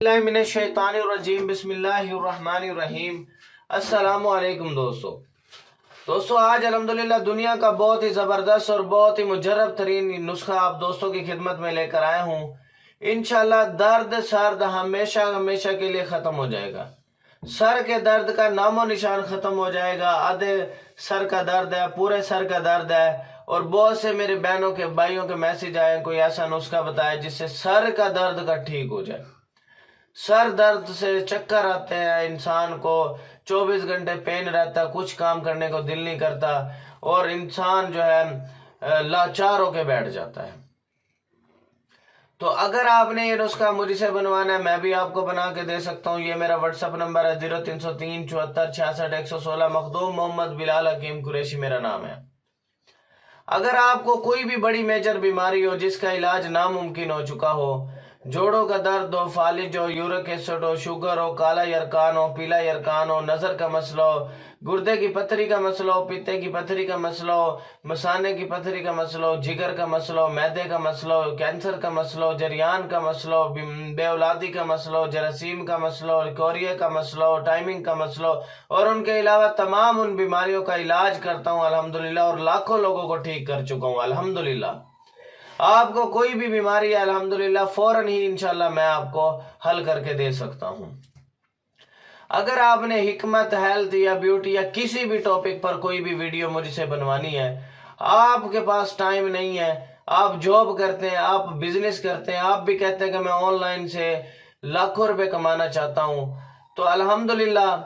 मिनश्शैतानिर्रजीम बिस्मिल्लाहिर्रहमानिर्रहीम। अस्सलामु अलैकुम दोस्तों आज अल्हम्दुलिल्लाह दुनिया का बहुत ही ज़बरदस्त और बहुत ही मुजर्रब तरीन नुस्खा आप दोस्तों की खिदमत में लेकर आया हूँ। इंशाल्लाह दर्द सर्द हमेशा हमेशा के लिए ख़त्म हो जाएगा। सर के दर्द का नामो निशान ख़त्म हो जाएगा। आधे सर का दर्द है, पूरे सर का दर्द है, और बहुत से मेरे बहनों के भाइयों के मैसेज आए कोई ऐसा नुस्खा बताए जिससे सर का दर्द का ठीक हो जाए। सर दर्द से चक्कर आते हैं, इंसान को 24 घंटे पेन रहता है, कुछ काम करने को दिल नहीं करता और इंसान जो है लाचार होके बैठ जाता है। तो अगर आपने ये नुस्खा मुझसे बनवाना है, मैं भी आपको बना के दे सकता हूँ। ये मेरा व्हाट्सअप नंबर है 0303 74 66 116। मखदूम मोहम्मद बिलाल हकीम कुरैशी मेरा नाम है। अगर आपको कोई भी बड़ी मेजर बीमारी हो जिसका इलाज नामुमकिन हो चुका हो, जोड़ों का दर्द हो, फालिज हो, यूरिक एसिड हो, शुगर हो, काला यरकान हो, पीला यरकान हो, नजर का मसला हो, गुर्दे की पथरी का मसला हो, पित्ते की पथरी का मसला हो, मसाने की पथरी का मसला हो, जिगर का मसला हो, मैदे का मसला हो, कैंसर का मसला हो, जरियान का मसला हो, बेऔलादी का मसला हो, जरासीम का मसला हो, कोरिया का मसला हो, टाइमिंग का मसला हो, और उनके अलावा तमाम उन बीमारियों का इलाज करता हूँ अल्हम्दुलिल्लाह, और लाखों लोगों को ठीक कर चुका हूँ अल्हम्दुलिल्लाह। आपको कोई भी बीमारी है अल्हम्दुलिल्लाह फौरन ही इंशाल्लाह मैं आपको हल करके दे सकता हूं। अगर आपने हिकमत, हेल्थ या ब्यूटी या किसी भी टॉपिक पर कोई भी वीडियो मुझसे बनवानी है, आपके पास टाइम नहीं है, आप जॉब करते हैं, आप बिजनेस करते हैं, आप भी कहते हैं कि मैं ऑनलाइन से लाखों रुपए कमाना चाहता हूं, तो अल्हम्दुलिल्लाह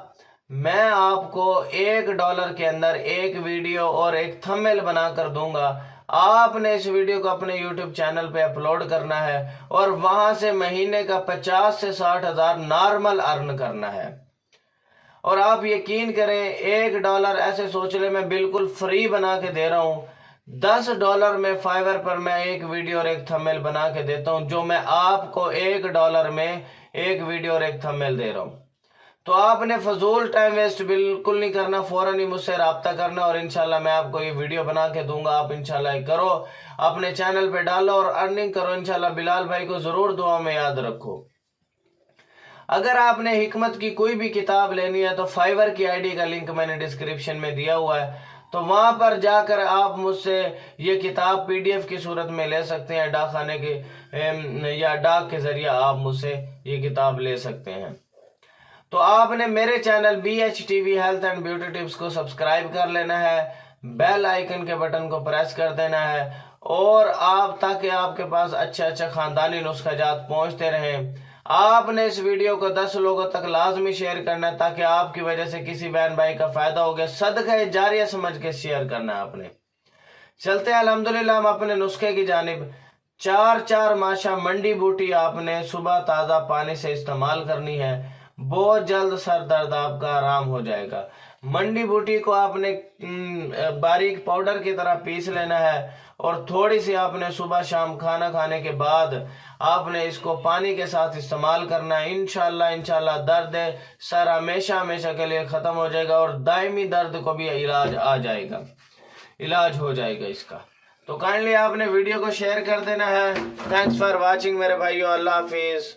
मैं आपको $1 के अंदर एक वीडियो और एक थंबनेल बनाकर दूंगा। आपने इस वीडियो को अपने YouTube चैनल पे अपलोड करना है और वहां से महीने का 50 से 60 हजार नॉर्मल अर्न करना है। और आप यकीन करें, $1 ऐसे सोच ले मैं बिल्कुल फ्री बना के दे रहा हूं। $10 में फाइवर पर मैं एक वीडियो और एक थंबनेल बना के देता हूं, जो मैं आपको $1 में एक वीडियो और एक थंबनेल दे रहा हूं। तो आपने फजूल टाइम वेस्ट बिल्कुल नहीं करना, फौरन ही मुझसे राब्ता करना और इंशाल्लाह मैं आपको ये वीडियो बना के दूंगा। आप इंशाल्लाह करो, अपने चैनल पे डालो और अर्निंग करो इंशाल्लाह। बिलाल भाई को जरूर दुआ में याद रखो। अगर आपने हिकमत की कोई भी किताब लेनी है तो फाइवर की आईडी का लिंक मैंने डिस्क्रिप्शन में दिया हुआ है, तो वहां पर जाकर आप मुझसे ये किताब PDF की सूरत में ले सकते हैं। डाकखाने के या डाक के जरिए आप मुझसे ये किताब ले सकते हैं। तो आपने मेरे channel BHTV health and beauty tips को सब्सक्राइब कर लेना है, बेल आइकन के बटन को प्रेस कर देना है, और आप ताकि आपके पास अच्छा खानदानी नुस्खाजात पहुंचते रहें। आपने इस वीडियो को 10 लोगों तक लाजमी शेयर करना है ताकि आपकी वजह से किसी बहन भाई का फायदा हो गया। सदका जारिया समझ के शेयर करना है आपने। चलते हैं अल्हम्दुलिल्लाह हम अपने नुस्खे की जानिब। 4 माशा मंडी बूटी आपने सुबह ताज़ा पानी से इस्तेमाल करनी है। बहुत जल्द सर दर्द आपका आराम हो जाएगा। मंडी बूटी को आपने बारीक पाउडर की तरह पीस लेना है और थोड़ी सी आपने सुबह शाम खाना खाने के बाद आपने इसको पानी के साथ इस्तेमाल करना है। इंशाल्लाह दर्द सर हमेशा हमेशा के लिए खत्म हो जाएगा और दायमी दर्द को भी इलाज हो जाएगा इसका। तो काइंडली आपने वीडियो को शेयर कर देना है। थैंक्स फॉर वॉचिंग मेरे भाइयों। अल्लाह हाफिज।